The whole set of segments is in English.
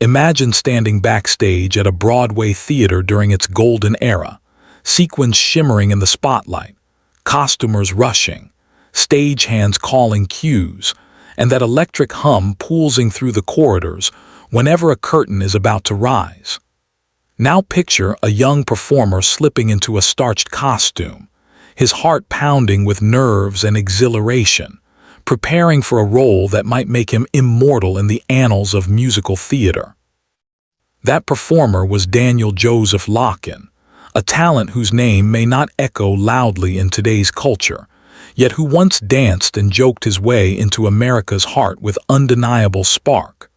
Imagine standing backstage at a Broadway theater during its golden era, sequins shimmering in the spotlight, costumers rushing, stagehands calling cues, and that electric hum pulsing through the corridors whenever a curtain is about to rise. Now picture a young performer slipping into a starched costume, his heart pounding with nerves and exhilaration, preparing for a role that might make him immortal in the annals of musical theater. That performer was Daniel Joseph Lockin, a talent whose name may not echo loudly in today's culture, yet who once danced and joked his way into America's heart with undeniable spark.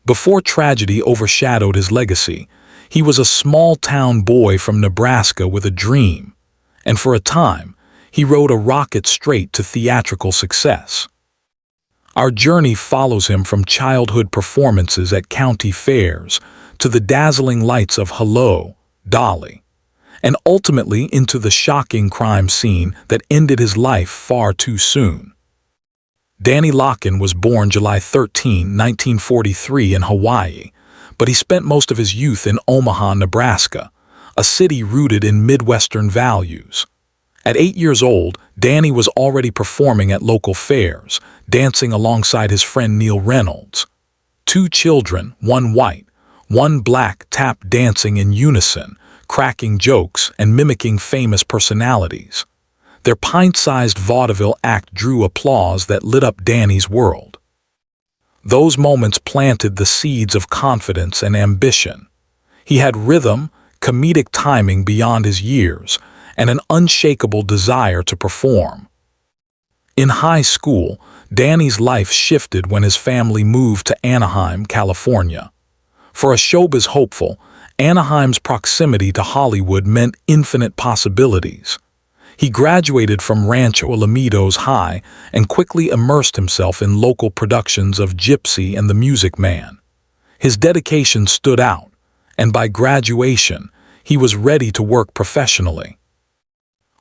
Before tragedy overshadowed his legacy, he was a small-town boy from Nebraska with a dream, and for a time, he rode a rocket straight to theatrical success. Our journey follows him from childhood performances at county fairs to the dazzling lights of Hello, Dolly, and ultimately into the shocking crime scene that ended his life far too soon. Danny Lockin was born July 13, 1943 in Hawaii, but he spent most of his youth in Omaha, Nebraska, a city rooted in Midwestern values. At 8 years old, Danny was already performing at local fairs, dancing alongside his friend Neil Reynolds. Two children, one white, one black, tapped dancing in unison, cracking jokes and mimicking famous personalities. Their pint-sized vaudeville act drew applause that lit up Danny's world. Those moments planted the seeds of confidence and ambition. He had rhythm, comedic timing beyond his years, and an unshakable desire to perform. In high school, Danny's life shifted when his family moved to Anaheim, California. For a showbiz hopeful, Anaheim's proximity to Hollywood meant infinite possibilities. He graduated from Rancho Alamitos High and quickly immersed himself in local productions of Gypsy and the Music Man. His dedication stood out, and by graduation, he was ready to work professionally.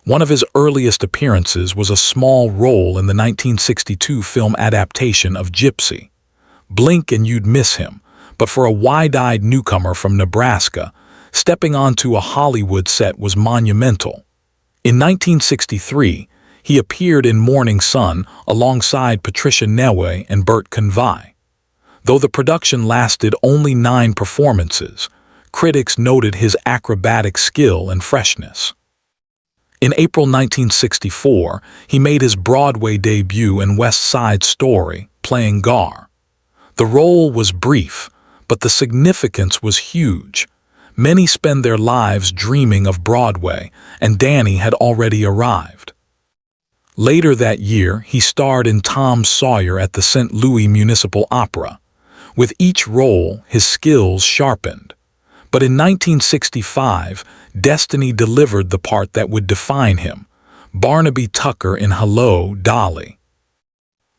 One of his earliest appearances was a small role in the 1962 film adaptation of Gypsy. Blink and you'd miss him, but for a wide-eyed newcomer from Nebraska, stepping onto a Hollywood set was monumental. In 1963, he appeared in Morning Sun alongside Patricia Newe and Bert Convai. Though the production lasted only 9 performances, critics noted his acrobatic skill and freshness. In April 1964, he made his Broadway debut in West Side Story, playing Gar. The role was brief, but the significance was huge. Many spend their lives dreaming of Broadway, and Danny had already arrived. Later that year, he starred in Tom Sawyer at the St. Louis Municipal Opera. With each role, his skills sharpened. But in 1965, destiny delivered the part that would define him, Barnaby Tucker in Hello, Dolly.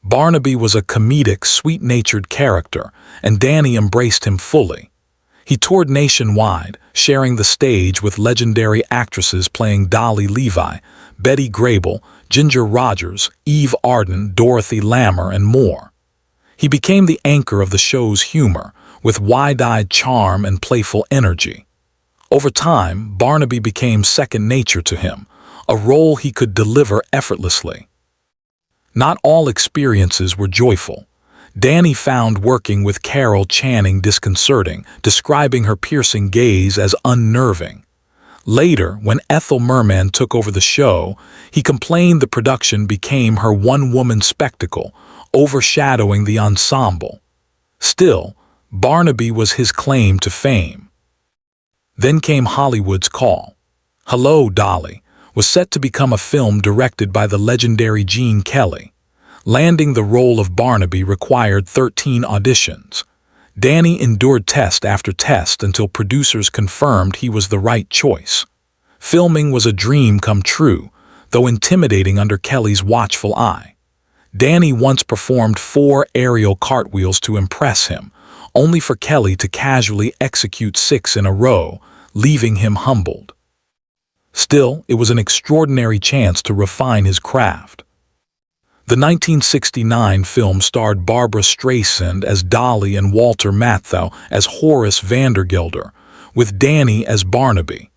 Barnaby was a comedic, sweet-natured character, and Danny embraced him fully. He toured nationwide, sharing the stage with legendary actresses playing Dolly Levi, Betty Grable, Ginger Rogers, Eve Arden, Dorothy Lamour, and more. He became the anchor of the show's humor, with wide-eyed charm and playful energy. Over time, Barnaby became second nature to him, a role he could deliver effortlessly. Not all experiences were joyful. Danny found working with Carol Channing disconcerting, describing her piercing gaze as unnerving. Later, when Ethel Merman took over the show, he complained the production became her one-woman spectacle, overshadowing the ensemble. Still, Barnaby was his claim to fame. Then came Hollywood's call. Hello, Dolly was set to become a film directed by the legendary Gene Kelly. Landing the role of Barnaby required 13 auditions. Danny endured test after test until producers confirmed he was the right choice. Filming was a dream come true, though intimidating under Kelly's watchful eye. Danny once performed 4 aerial cartwheels to impress him, only for Kelly to casually execute 6 in a row, leaving him humbled. Still, it was an extraordinary chance to refine his craft. The 1969 film starred Barbara Streisand as Dolly and Walter Matthau as Horace Vandergelder, with Danny as Barnaby.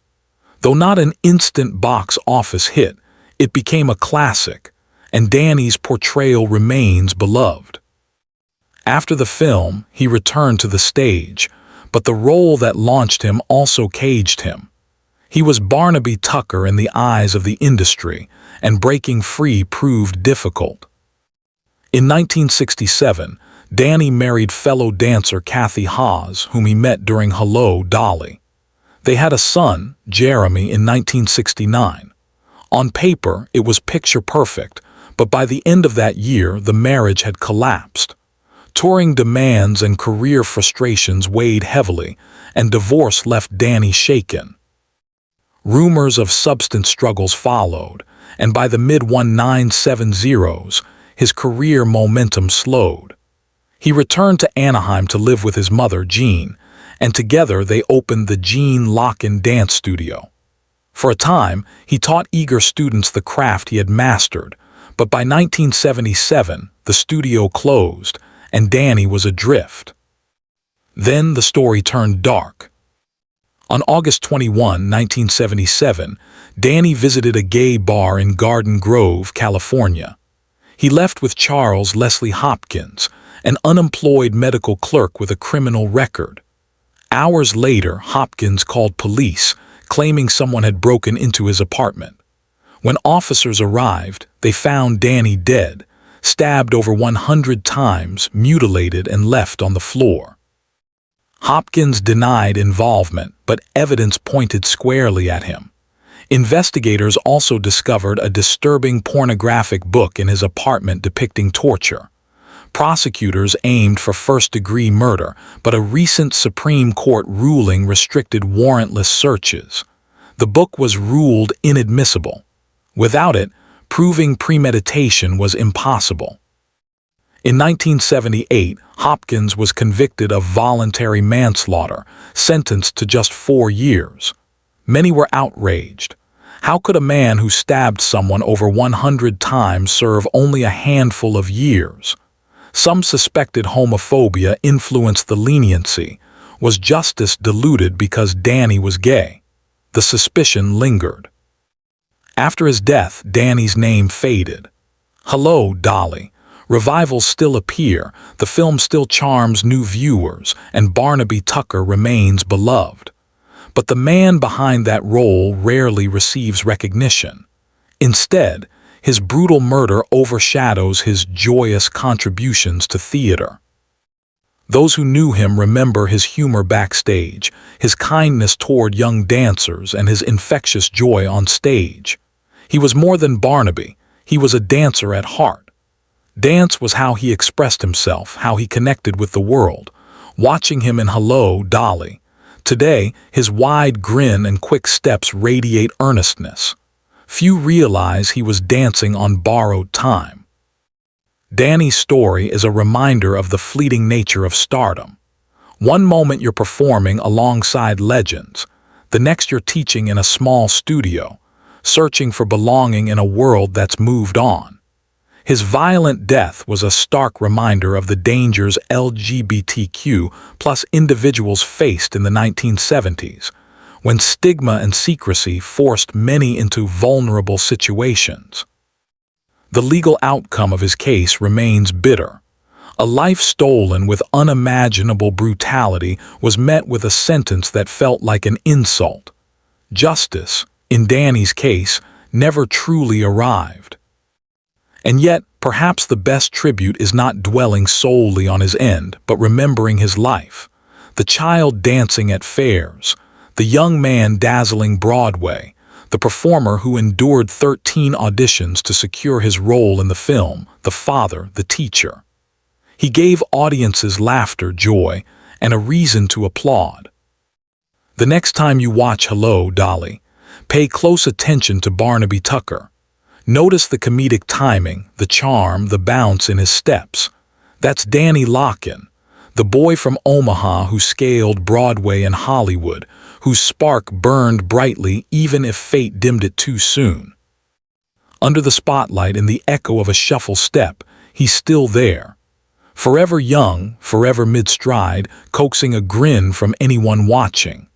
Though not an instant box office hit, it became a classic, and Danny's portrayal remains beloved. After the film, he returned to the stage, but the role that launched him also caged him. He was Barnaby Tucker in the eyes of the industry, and breaking free proved difficult. In 1967, Danny married fellow dancer Kathy Haas, whom he met during Hello, Dolly. They had a son, Jeremy, in 1969. On paper, it was picture perfect, but by the end of that year, the marriage had collapsed. Touring demands and career frustrations weighed heavily, and divorce left Danny shaken. Rumors of substance struggles followed, and by the mid-1970s, his career momentum slowed. He returned to Anaheim to live with his mother, Jean, and together they opened the Lockin dance studio. For a time, he taught eager students the craft he had mastered, but by 1977, the studio closed, and Danny was adrift. Then the story turned dark. On August 21, 1977, Danny visited a gay bar in Garden Grove, California. He left with Charles Leslie Hopkins, an unemployed medical clerk with a criminal record. Hours later, Hopkins called police, claiming someone had broken into his apartment. When officers arrived, they found Danny dead, stabbed over 100 times, mutilated, and left on the floor. Hopkins denied involvement, but evidence pointed squarely at him. Investigators also discovered a disturbing pornographic book in his apartment depicting torture. Prosecutors aimed for first-degree murder, but a recent Supreme Court ruling restricted warrantless searches. The book was ruled inadmissible. Without it, proving premeditation was impossible. In 1978, Hopkins was convicted of voluntary manslaughter, sentenced to just 4 years. Many were outraged. How could a man who stabbed someone over 100 times serve only a handful of years? Some suspected homophobia influenced the leniency. Was justice diluted because Danny was gay? The suspicion lingered. After his death, Danny's name faded. Hello, Dolly. Revivals still appear, the film still charms new viewers, and Barnaby Tucker remains beloved. But the man behind that role rarely receives recognition. Instead, his brutal murder overshadows his joyous contributions to theater. Those who knew him remember his humor backstage, his kindness toward young dancers, and his infectious joy on stage. He was more than Barnaby, he was a dancer at heart. Dance was how he expressed himself, how he connected with the world. Watching him in Hello, Dolly. Today, his wide grin and quick steps radiate earnestness. Few realize he was dancing on borrowed time. Danny's story is a reminder of the fleeting nature of stardom. One moment you're performing alongside legends, the next you're teaching in a small studio, searching for belonging in a world that's moved on. His violent death was a stark reminder of the dangers LGBTQ+ individuals faced in the 1970s, when stigma and secrecy forced many into vulnerable situations. The legal outcome of his case remains bitter. A life stolen with unimaginable brutality was met with a sentence that felt like an insult. Justice, in Danny's case, never truly arrived. And yet, perhaps the best tribute is not dwelling solely on his end, but remembering his life. The child dancing at fairs, the young man dazzling Broadway, the performer who endured 13 auditions to secure his role in the film, the father, the teacher. He gave audiences laughter, joy, and a reason to applaud. The next time you watch Hello, Dolly, pay close attention to Barnaby Tucker. Notice the comedic timing, the charm, the bounce in his steps. That's Danny Lockin, the boy from Omaha who scaled Broadway and Hollywood, whose spark burned brightly even if fate dimmed it too soon. Under the spotlight and the echo of a shuffle step, he's still there. Forever young, forever mid-stride, coaxing a grin from anyone watching.